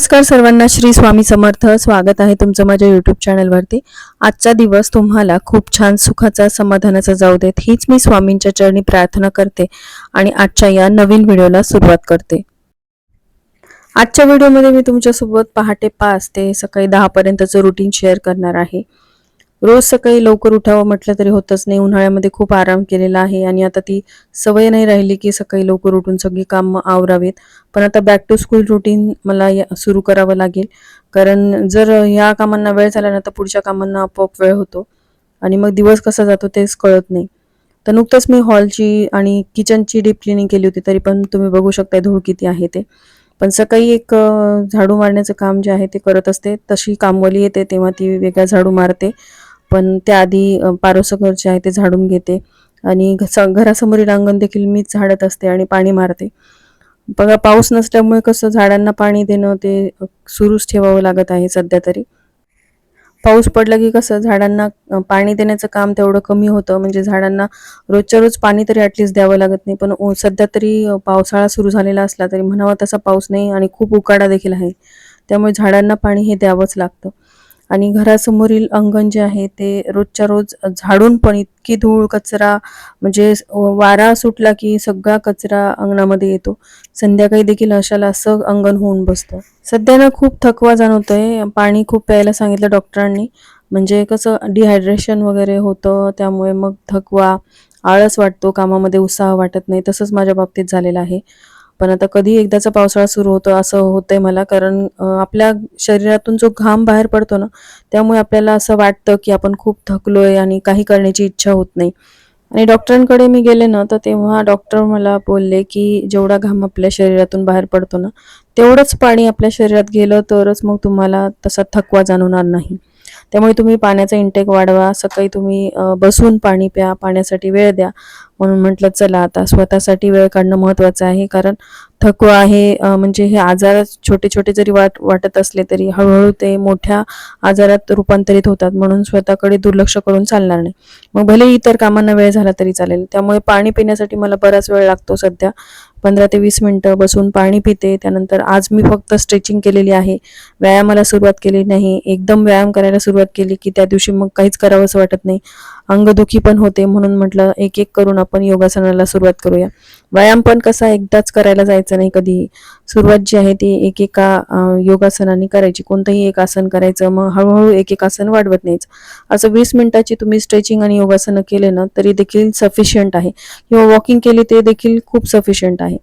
नमस्कार सर्वांना, श्री स्वामी समर्थ. स्वागत आहे तुमचं माझ्या यूट्यूब चॅनलवरती. आजचा दिवस तुम्हाला खूप छान सुखाचा, समाधानाचा जाऊ देत, हीच मी स्वामींच्या चरणी प्रार्थना करते आणि आजच्या या नवीन व्हिडिओला सुरुवात करते. आजच्या व्हिडिओमध्ये मी तुमच्यासोबत पहाटे 5 ते सकाळी 10 पर्यंतचं रुटीन शेअर करणार आहे. रोज सकाळी लवकर उठावं म्हटलं तरी होतच नाही. उन्हाळ्यामध्ये खूप आराम केलेला आहे आणि आता ती सवय नाही राहिली की सकाळी लवकर उठून सगळी कामं आवरावीत. पण आता बॅक टू स्कूल रुटीन मला सुरू करावं लागेल, कारण जर ह्या कामांना वेळ झाला ना तर पुढच्या कामांना आपोआप वेळ होतो आणि मग दिवस कसा जातो तेच कळत नाही. तर नुकतंच मी हॉलची आणि किचनची डीप क्लिनिंग केली होती, तरी पण तुम्ही बघू शकता धूळ किती आहे ते. पण सकाळी एक झाडू मारण्याचं काम जे आहे ते करत असते. तशी कामवाली येते तेव्हा ती वेगळा झाडू मारते, पण त्याआधी पारोसं घर जे आहे ते झाडून घेते आणि घरासमोरील अंगण देखील मीच झाडत असते आणि पाणी मारते. बघा, पाऊस नसल्यामुळे कसं झाडांना पाणी देणं ते सुरूच ठेवावं लागत आहे सध्या तरी. पाऊस पडला की कसं झाडांना पाणी देण्याचं काम तेवढं कमी होतं, म्हणजे झाडांना रोजच्या रोज पाणी तरी ॲटलिस्ट द्यावं लागत नाही. पण सध्या तरी पावसाळा सुरू झालेला असला तरी म्हणावा तसा पाऊस नाही आणि खूप उकाडा देखील आहे. त्यामुळे झाडांना पाणी हे द्यावंच लागतं. आणि घरासमोरील अंगण जे आहे ते रोजच्या रोज झाडून पण इतकी धूळ कचरा, म्हणजे वारा सुटला की सगळा कचरा अंगणामध्ये येतो. संध्याकाळी देखील अशाला असं अंगण होऊन बसतं. सध्या ना खूप थकवा जाणवतोय. पाणी खूप प्यायला सांगितलं डॉक्टरांनी, म्हणजे कसं डिहायड्रेशन वगैरे होतं, त्यामुळे मग थकवा, आळस वाटतो, कामामध्ये उत्साह वाटत नाही. तसंच माझ्या बाबतीत झालेलं आहे. पण आता कधी एकदाचा पावसाळा सुरू होतो असं होतंय मला, कारण आपल्या शरीरातून जो घाम बाहेर पडतो ना, त्यामुळे आपल्याला असं वाटतं की आपण खूप थकलोय आणि काही करण्याची इच्छा होत नाही. आणि डॉक्टरांकडे मी गेले ना तर तेव्हा डॉक्टर मला बोलले की जेवढा घाम आपल्या शरीरातून बाहेर पडतो ना, तेवढंच पाणी आपल्या शरीरात गेलं तरच मग तुम्हाला तसा थकवा जाणवणार नाही. त्यामुळे तुम्ही पाण्याचा इंटेक वाढवा. सकाळी तुम्ही बसून पाणी प्या, पाण्यासाठी वेळ द्या. म्हणून म्हटलं चला आता स्वतःसाठी वेळ काढणं महत्त्वाचं आहे, कारण थकवा आहे म्हणजे हे आजार छोटे छोटे जरी वाटत असले तरी हळूहळू ते मोठ्या आजारात रूपांतरित होतात. म्हणून स्वतःकडे दुर्लक्ष करून चालणार नाही. मग भले इतर कामांना वेळ झाला तरी चालेल. त्यामुळे पाणी पिण्यासाठी मला बराच वेळ लागतो. सध्या 15 ते 20 मिनिटं बसून पाणी पिते. त्यानंतर आज मी फक्त स्ट्रेचिंग केलेली आहे, व्यायामाला सुरुवात केली नाही. एकदम व्यायाम करायला सुरुवात केली की त्या दिवशी मग काहीच करावंसं वाटत नाही, अंगदुखी पण होते. म्हणून म्हटलं एक एक करून आपण योगासनाला सुरुवात करूया. व्यायाम पण कसा एकदाच करायला जायचं नाही कधीही. सुरुवात जी आहे ती एकेका योगासनाने करायची. कोणतंही एक आसन करायचं, मग हळूहळू एक एक आसन वाढवत न्यायचं. असं 20 मिनिटाची तुम्ही स्ट्रेचिंग आणि योगासनं केले ना तरी देखील सफिशियंट आहे, किंवा वॉकिंग केली ते देखील खूप सफिशियंट आहे.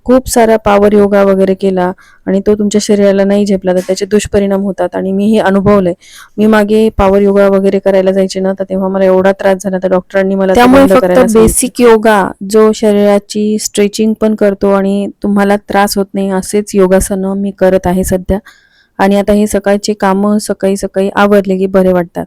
खूप सारा पॉवर योगा वगैरे केला आणि तो तुमच्या शरीराला नाही झेपला तर त्याचे दुष्परिणाम होतात, आणि मी हे अनुभवलंय. मी मागे पॉवर योगा वगैरे करायला जायचे ना तर तेव्हा मला एवढा त्रास झाला तर डॉक्टरांनी मला त्यामुळे फक्त बेसिक योगा जो शरीराची स्ट्रेचिंग पण करतो आणि तुम्हाला त्रास होत नाही असेच योगासनं मी करत आहे सध्या. आणि आता हे सकाळचे कामं सकाळी सकाळी आवरले की बरे वाटतात.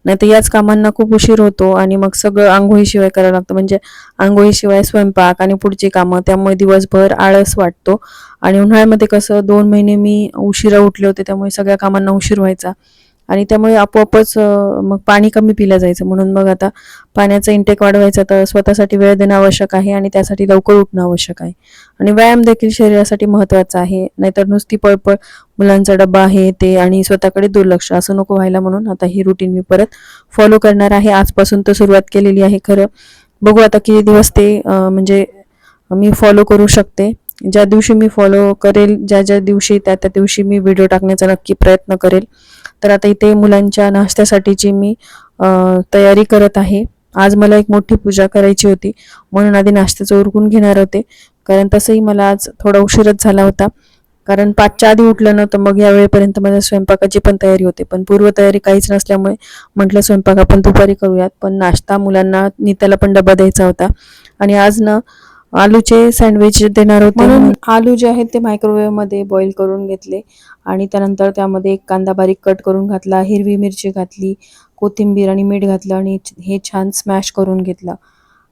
नाही तर याच कामांना खूप उशीर होतो आणि मग सगळं आंघोळीशिवाय करावं लागतं, म्हणजे आंघोळीशिवाय स्वयंपाक आणि पुढची कामं, त्यामुळे दिवसभर आळस वाटतो. आणि उन्हाळ्यामध्ये कसं 2 महिने मी उशिरा उठले होते, त्यामुळे सगळ्या कामांना उशीर व्हायचा आणि त्यामुळे आपोआपच मग पाणी कमी पिलं जायचं. म्हणून मग आता पाण्याचा इंटेक वाढवायचा तर स्वतःसाठी वेळ देणं आवश्यक आहे आणि त्यासाठी लवकर उठणं आवश्यक आहे. आणि व्यायाम देखील शरीरासाठी महत्त्वाचा आहे, नाहीतर नुसती पळपळ, मुलांचा डबा आहे ते आणि स्वतःकडे दुर्लक्ष असं नको व्हायला. म्हणून आता ही रुटीन मी परत फॉलो करणार आहे. आजपासून तर सुरुवात केलेली आहे खरं. बघू आता किती दिवस ते म्हणजे मी फॉलो करू शकते. ज्या दिवशी मी फॉलो करेल, ज्या ज्या दिवशी त्या त्या दिवशी मी व्हिडिओ टाकण्याचा नक्की प्रयत्न करेल. तर आता इथे मुलांच्या नाश्त्यासाठीची मी तयारी करत आहे. आज मला एक मोठी पूजा करायची होती, म्हणून आधी नाश्त्याचं उरकून घेणार होते, कारण तसंही मला आज थोडा उशीरच झाला होता. कारण 5च्या आधी उठलं ना तर मग या वेळेपर्यंत माझ्या स्वयंपाकाची पण तयारी होते, पण पूर्वतयारी काहीच नसल्यामुळे म्हटलं स्वयंपाक आपण दुपारी करूयात. पण नाश्ता मुलांना नित्याला पण डबा द्यायचा होता आणि आज ना आलूचे सँडविच देणार होते, म्हणून आलू जे आहेत ते मायक्रोवेव्हमध्ये बॉईल करून घेतले आणि त्यानंतर त्यामध्ये एक कांदा बारीक कट करून घातला, हिरवी मिरची घातली, कोथिंबीर आणि मीठ घातलं आणि हे छान स्मॅश करून घेतलं.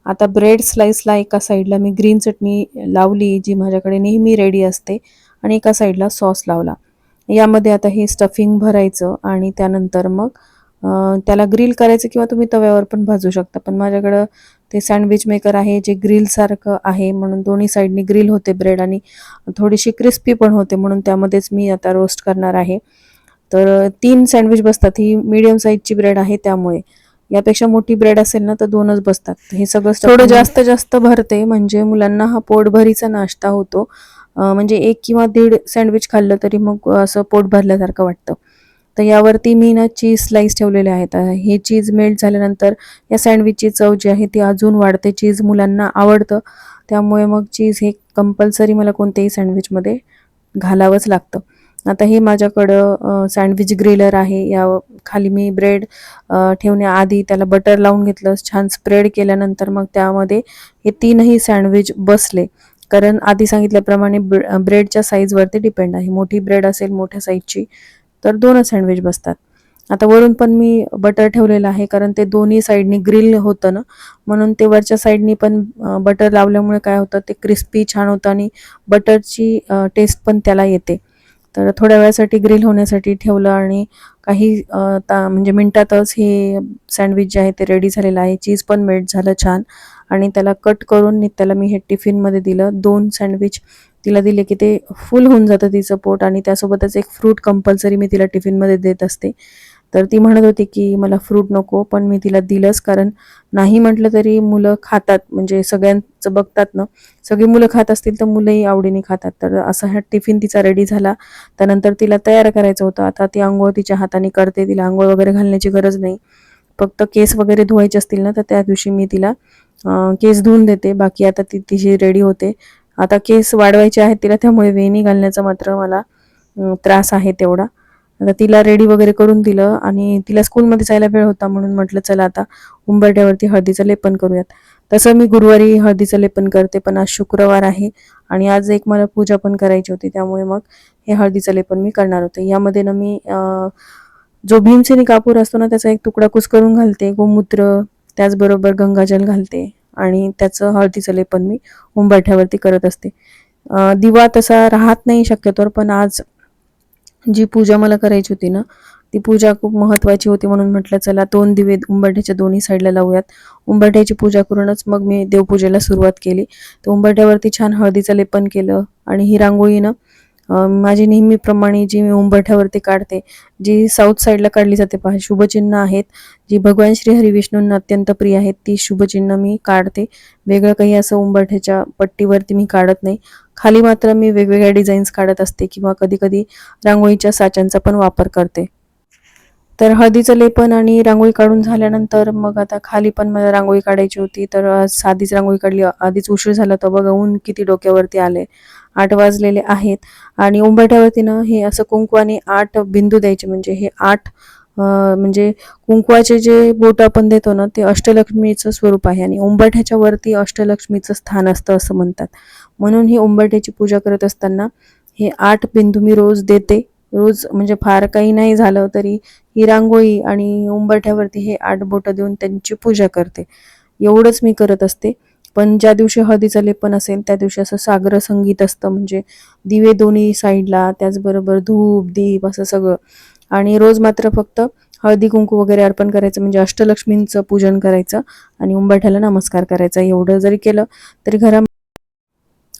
आता ब्रेड स्लाइसला एका साईडला मी ग्रीन चटणी लावली, जी माझ्याकडे नेहमी रेडी असते, आणि एका साईडला सॉस लावला. यामध्ये आता हे स्टफिंग भरायचं आणि त्यानंतर मग त्याला ग्रिल करायचं किंवा तुम्ही तव्यावर पण भाजू शकता. पण माझ्याकडं ते सँडविच मेकर आहे जे ग्रिल सारखं आहे, म्हणून दोन्ही साईडनी ग्रिल होते ब्रेड आणि थोडीशी क्रिस्पी पण होते, म्हणून त्यामध्येच मी आता रोस्ट करणार आहे. तर 3 सँडविच बसतात. ही मीडियम साईजची ब्रेड आहे, त्यामुळे यापेक्षा मोठी ब्रेड असेल ना तर 2च बसतात. हे सगळं थोडं जास्त जास्त भरते, म्हणजे मुलांना हा पोटभरीचा नाश्ता होतो. म्हणजे 1 किंवा 1.5 सँडविच खाल्लं तरी मग असं पोट भरल्यासारखं वाटतं. तर यावरती मी ना चीज स्लाइस ठेवलेले आहेत. हे चीज मेल्ट झाल्यानंतर या सँडविचची चव जी आहे ती अजून वाढते. चीज मुलांना आवडतं, त्यामुळे मग चीज हे कंपल्सरी मला कोणत्याही सँडविचमध्ये घालावंच लागतं. आता हे माझ्याकडं सँडविच ग्रिलर आहे. या खाली मी ब्रेड ठेवण्याआधी त्याला बटर लावून घेतलं, छान स्प्रेड केल्यानंतर मग त्यामध्ये हे 3ही सँडविच बसले. कारण आधी सांगितल्याप्रमाणे ब्रेडच्या साईजवरती डिपेंड आहे. मोठी ब्रेड असेल मोठ्या साईजची तर 2च सँडविच बसतात. आता वरून पण मी बटर ठेवलेलं आहे, कारण ते दोन्ही साईडनी ग्रिल होतं ना, म्हणून ते वरच्या साईडनी पण बटर लावल्यामुळे काय होतं, ते क्रिस्पी छान होतं आणि बटरची टेस्ट पण त्याला येते. तर थोड्या वेळासाठी ग्रिल होण्यासाठी ठेवलं आणि काही म्हणजे मिनिटातच हे सँडविच जे आहे ते रेडी झालेलं आहे. चीज पण मेल्ट झालं छान आणि त्याला कट करून त्याला मी हे टिफिनमध्ये दिलं. 2 सँडविच तिला दिले की ते फुल होऊन जातं तिचं पोट, आणि त्यासोबतच एक फ्रूट कंपल्सरी मी तिला टिफिनमध्ये देत असते. तर ती म्हणत होती की मला फ्रूट नको, पण मी तिला दिलंच, कारण नाही म्हटलं तरी मुलं खातात. म्हणजे सगळ्यांचं बघतात ना, सगळी मुलं खात असतील तर मुलंही आवडीने खातात. तर असा हा टिफिन तिचा रेडी झाला. त्यानंतर तिला तयार करायचं होतं. आता ती अंघोळ तिच्या हाताने करते. तिला अंघोळ वगैरे घालण्याची गरज नाही. फक्त केस वगैरे धुवायचे असतील ना तर त्या दिवशी मी तिला केस धुवून देते. बाकी आता ती तिची रेडी होते. आता केस वाढवायचे आहेत तिला, त्यामुळे वेणी घालण्याचा मात्र मला त्रास आहे तेवढा. आता तिला रेडी वगैरे करून दिलं आणि तिला स्कूलमध्ये जायला वेळ होता, म्हणून म्हटलं चला आता उंबरठ्यावरती हळदीचं लेपन करूयात. तसं मी गुरुवारी हळदीचं लेपन करते, पण आज शुक्रवार आहे आणि आज एक मला पूजा पण करायची होती, त्यामुळे मग हे हळदीचं लेपन मी करणार होते. यामध्ये ना मी जो भीमसेनी कापूर असतो ना त्याचा एक तुकडा कुस्करून घालते, गोमूत्र, त्याचबरोबर गंगाजल घालते आणि त्याचं हळदीचं लेपन मी उंबरठ्यावरती करत असते. दिवा तसा राहत नाही शक्यतोवर, पण आज जी पूजा मला करायची होती ना ती पूजा खूप महत्त्वाची होती, म्हणून म्हटलं चला 2 दिवे उंबरठ्याच्या दोन्ही साईडला लावूयात. उंबरठ्याची पूजा करूनच मग मी देवपूजेला सुरुवात केली. तर उंबरठ्यावरती छान हळदीचं लेपन केलं आणि ही रांगोळी ना माझी नेहमीप्रमाणे जी मी उंबरठ्यावरती काढते, जी साऊथ साईडला काढली जाते पहा, शुभचिन्ह आहेत, जी भगवान श्री हरिविष्णूंना अत्यंत प्रिय आहेत, ती शुभचिन्ह मी काढते. वेगळं काही असं उंबरठ्याच्या पट्टीवरती मी काढत नाही. खाली मात्र मी वेगवेगळ्या डिझाईन्स काढत असते किंवा कधी कधी रांगोळीच्या साच्यांचा पण वापर करते. तर हळदीचं लेपन आणि रांगोळी काढून झाल्यानंतर मग आता खाली पण मला रांगोळी काढायची होती, तर साधीच रांगोळी काढली. आधीच उशीर झाला तर बघा ऊन किती डोक्यावरती आले. 8 वाजलेले आहेत आणि उंबरठ्यावरती ना हे असं कुंकवाने 8 बिंदू द्यायचे, म्हणजे हे 8 म्हणजे कुंकवाचे जे बोट आपण देतो ना ते अष्टलक्ष्मीचं स्वरूप आहे आणि उंबरठ्याच्या वरती अष्टलक्ष्मीचं स्थान असतं असं म्हणतात. म्हणून ही उंबरठ्याची पूजा करत असताना हे 8 बिंदू मी रोज देते. रोज म्हणजे फार काही नाही झालं तरी ही रांगोळी आणि उंबरठ्यावरती हे 8 बोटं देऊन त्यांची पूजा करते. एवढंच मी करत असते. पण ज्या दिवशी हळदीचं लेपन असेल त्या दिवशी असं सागर संगीत असतं, म्हणजे दिवे दोन्ही साईडला, त्याचबरोबर धूप दीप असं सगळं. आणि रोज मात्र फक्त हळदी कुंकू वगैरे अर्पण करायचं, म्हणजे अष्टलक्ष्मींचं पूजन करायचं आणि उंबरठ्याला नमस्कार करायचा. एवढं जरी केलं तरी घरामध्ये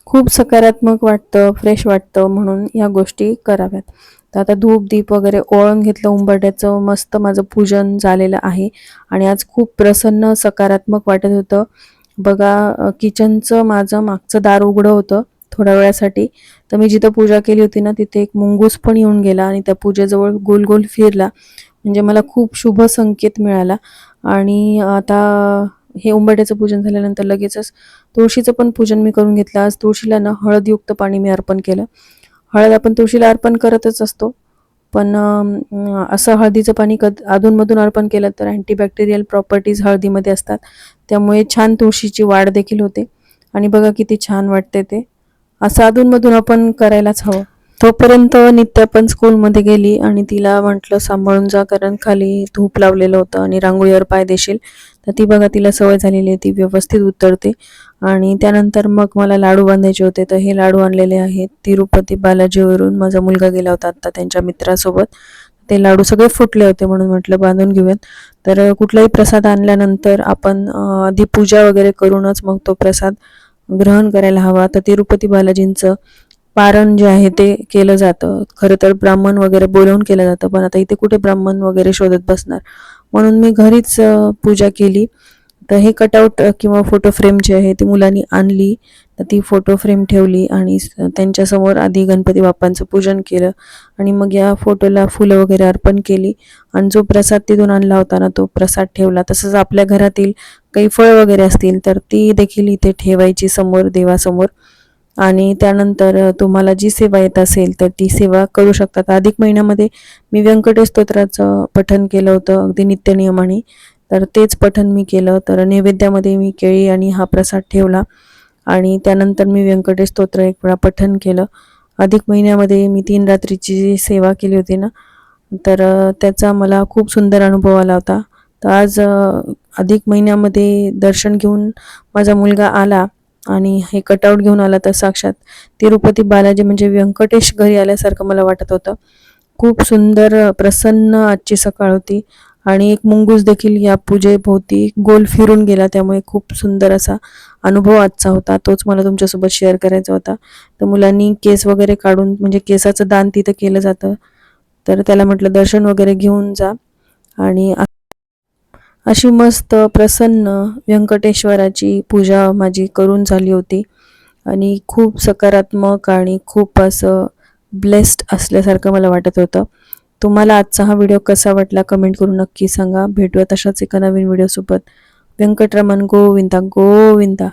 खूप सकारात्मक वाटतं, फ्रेश वाटतं, म्हणून या गोष्टी कराव्यात. तर आता धूप दीप वगैरे ओवाळून घेतलं. उंबरठ्याचं मस्त माझं पूजन झालेलं आहे आणि आज खूप प्रसन्न सकारात्मक वाटत होतं. बघा किचनचं माझं मागचं दार उघडं होतं थोड्या वेळासाठी, तर मी जिथं पूजा केली होती ना तिथे एक मुंगूस पण येऊन गेला आणि त्या पूजेजवळ गोल गोल फिरला, म्हणजे मला खूप शुभ संकेत मिळाला. आणि आता हे उंबरठ्याचं पूजन झाल्यानंतर लगेचच तुळशीचं पण पूजन मी करून घेतलं. आज तुळशीला ना हळदयुक्त पाणी मी अर्पण केलं. हळद आपण तुळशीला अर्पण करतच असतो, पण असं हळदीचं पाणी अधूनमधून अर्पण केलं तर अँटीबॅक्टेरियल प्रॉपर्टीज हळदीमध्ये असतात, त्यामुळे छान तुळशीची वाढ देखील होते आणि बघा किती छान वाटते ते. असं अधूनमधून आपण करायलाच हवं. तोपर्यंत नित्या पण स्कूलमध्ये गेली आणि तिला म्हटलं सांभाळून जा, कारण खाली धूप लावलेलं होतं आणि रांगोळीवर पाय देशील. तर ती बघा तिला सवय झालेली आहे, ती व्यवस्थित उतरते. आणि त्यानंतर मग मला लाडू बांधायचे होते, तर हे लाडू आणलेले आहेत तिरुपती बालाजीवरून. माझा मुलगा गेला होता आता त्यांच्या मित्रासोबत, ते लाडू सगळे फुटले होते म्हणून म्हटलं बांधून घेऊयात. तर कुठलाही प्रसाद आणल्यानंतर आपण आधी पूजा वगैरे करूनच मग तो प्रसाद ग्रहण करायला हवा. तर तिरुपती बालाजींचं पारण जे आहे ते केलं जातं. खरं तर ब्राह्मण वगैरे बोलावून केलं जातं, पण आता इथे कुठे ब्राह्मण वगैरे शोधत बसणार, म्हणून मी घरीच पूजा केली. तर हे कटआउट किंवा फोटो फ्रेम जी आहे ती मुलांनी आणली. तर ती फोटो फ्रेम ठेवली आणि त्यांच्यासमोर आधी गणपती बाप्पांचं पूजन केलं आणि मग या फोटोला फुलं वगैरे अर्पण केली आणि जो प्रसाद तिथून आणला होता ना तो प्रसाद ठेवला. तसंच आपल्या घरातील काही फळ वगैरे असतील तर ती देखील इथे ठेवायची समोर देवासमोर. आणि त्यानंतर तुम्हाला जी सेवा येत असेल तर ती सेवा करू शकतात. अधिक महिन्यामध्ये मी व्यंकटेश स्तोत्राचं पठण केलं होतं अगदी नित्यनियमाने, तर तेच पठण मी केलं. तर नैवेद्यामध्ये मी केळी आणि हा प्रसाद ठेवला आणि त्यानंतर मी व्यंकटेश स्तोत्र एक वेळा पठण केलं. अधिक महिन्यामध्ये मी 3 रात्रीची जी सेवा केली होती ना, तर त्याचा मला खूप सुंदर अनुभव आला होता. तर आज अधिक महिन्यामध्ये दर्शन घेऊन माझा मुलगा आला आणि हे कटआउट घेऊन आला, तर साक्षात तिरुपती बालाजी म्हणजे व्यंकटेश घरी आल्यासारखं मला वाटत होतं. खूप सुंदर प्रसन्न आजची सकाळ होती आणि एक मुंगूस देखील या पूजेभोवती गोल फिरून गेला. त्यामुळे खूप सुंदर असा अनुभव आजचा होता. तोच मला तुमच्यासोबत शेअर करायचा होता. तर मुलांनी केस वगैरे काढून म्हणजे केसाचं दान तिथं केलं जातं. तर त्याला म्हटलं दर्शन वगैरे घेऊन जा आणि अशी मस्त प्रसन्न व्यंकटेश्वराची पूजा माझी करून झाली होती आणि खूप सकारात्मक आणि खूप असं ब्लेस्ड असल्यासारखं मला वाटत होतं. तुम्हाला आजचा हा व्हिडिओ कसा वाटला कमेंट करून नक्की सांगा. भेटूया तशाच एका नवीन व्हिडिओसोबत. व्यंकटरमण गोविंदा गोविंदा.